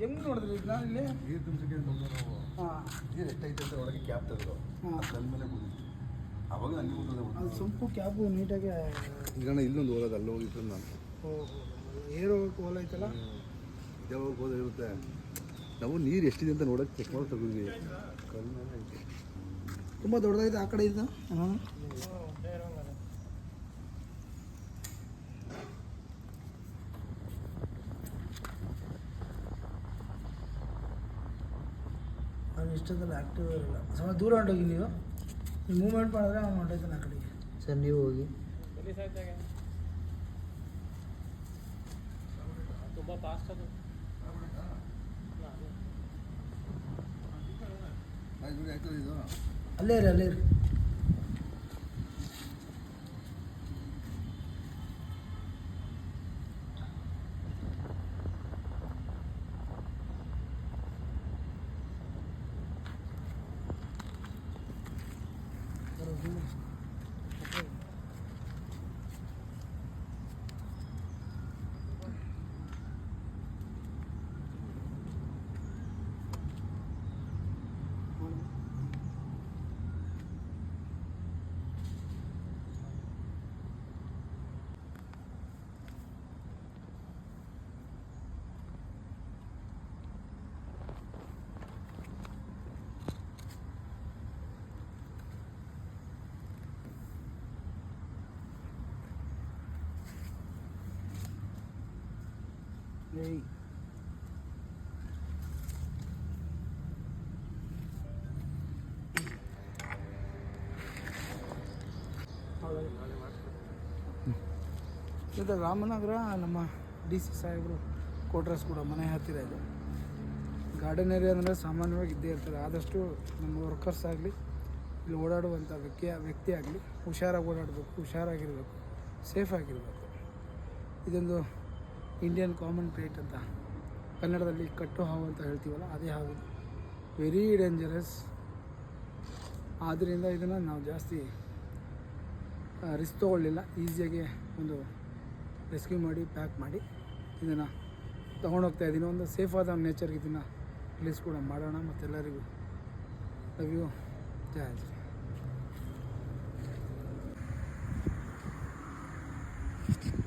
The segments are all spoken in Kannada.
ಹೆಂಗೆ ನೋಡಿದ್ರಿ ಈಗ ನಾನು ಇಲ್ಲಿ ನೀರು ತುಂಬಿಸಕ್ಕೆ ಬಂದು ನಾವು ಹಾಂ ನೀರು ಎಷ್ಟೈತೆ ಅಂತ ಒಳಗೆ ಕ್ಯಾಪ್ ತೆಗೆದು ಕಲ್ ಮೇಲೆ ಕೂದಿದ್ವಿ ಅವಾಗ ಅಲ್ಲಿ ಕೂತದೆ ಅದು ಸೊಂಪು ಕ್ಯಾಬು ನೀಟಾಗಿ ಈಗ ಇಲ್ಲೊಂದು ಹೋಗೋದು ಅಲ್ಲಿ ಹೋಗಿತ್ತು ನಾನು ಏರೋ ಹೋಲ್ ಐತಲ್ಲ ಯಾವಾಗ ಹೋದಿರುತ್ತೆ ನಾವು ನೀರು ಎಷ್ಟಿದೆ ಅಂತ ನೋಡೋಕೆ ಚೆಕ್ ಮಾಡಿ ತೆಗೆದ್ವಿ ಕಲ್ ಮೇಲೆ ಐತೆ ತುಂಬ ದೊಡ್ಡದಾಗಿದೆ ಆ ಕಡೆ ಇದು ಹಾಂ ಅವ್ನು ಇಷ್ಟದಲ್ಲಿ ಆ್ಯಕ್ಟಿವ್ ಇರಲ್ಲ ಸ್ವಲ್ಪ ದೂರ ಹೊಂಟೋಗಿ ನೀವು ಮೂವ್ಮೆಂಟ್ ಮಾಡಿದ್ರೆ ಅವ್ನು ಹೊಂಟೋಯ್ತಾನೆ ಆ ಕಡೆಗೆ ಸರ್ ನೀವು ಹೋಗಿ ತುಂಬ ಫಾಸ್ಟ್ ಅದು ಆಯ್ತು ಇದು ಅಲ್ಲೇ ಇರಿ ಅಲ್ಲೇ ಇರಿ ಇದು ರಾಮನಗರ ನಮ್ಮ ಡಿ ಸಿ ಸಾಹೇಬರು ಕ್ವಾರ್ಟರ್ಸ್ ಕೂಡ ಮನೆ ಹತ್ತಿರ ಇದೆ. ಗಾರ್ಡನ್ ಏರಿಯಾ ಅಂದರೆ ಸಾಮಾನ್ಯವಾಗಿ ಇದ್ದೇ ಇರ್ತದೆ. ಆದಷ್ಟು ನಮ್ಮ ವರ್ಕರ್ಸ್ ಆಗಲಿ ಇಲ್ಲಿ ಓಡಾಡುವಂಥ ವ್ಯಕ್ತಿ ಆಗಲಿ ಹುಷಾರಾಗಿ ಓಡಾಡಬೇಕು, ಹುಷಾರಾಗಿರಬೇಕು, ಸೇಫಾಗಿರಬೇಕು. ಇದೊಂದು ಇಂಡಿಯನ್ ಕಾಮನ್ ಪ್ಲೇಟ್ ಅಂತ ಕನ್ನಡದಲ್ಲಿ ಕಟ್ಟು ಹಾವು ಅಂತ ಹೇಳ್ತೀವಲ್ಲ, ಅದೇ ಹಾವು. Very dangerous. ಆದ್ದರಿಂದ ಇದನ್ನು ನಾವು ಜಾಸ್ತಿ ರಿಸ್ಕ್ ತೊಗೊಳ್ಳಿಲ್ಲ. ಈಸಿಯಾಗಿ ಒಂದು ರೆಸ್ಕ್ಯೂ ಮಾಡಿ ಪ್ಯಾಕ್ ಮಾಡಿ ಇದನ್ನು ತೊಗೊಂಡೋಗ್ತಾ ಇದ್ದೀನಿ. ಒಂದು ಸೇಫಾದ ನೇಚರ್ಗೆ ಇದನ್ನು ರಿಲೀಸ್ ಕೂಡ ಮಾಡೋಣ. ಮತ್ತೆಲ್ಲರಿಗೂ ಲವ್ ಯು. ಜಯ ಶ್ರೀ.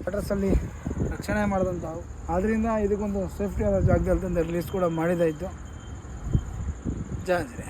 ಅಡ್ರೆಸ್ಸಲ್ಲಿ ರಕ್ಷಣೆ ಮಾಡಿದಂಥ ಹಾವು, ಆದ್ದರಿಂದ ಇದಕ್ಕೊಂದು ಸೇಫ್ಟಿ ಆದ ಜಾಗದಲ್ಲಿ ತಂದು ರಿಲೀಸ್ ಕೂಡ ಮಾಡಿದಾಯಿತು. ಜಯ ಶ್ರೀ.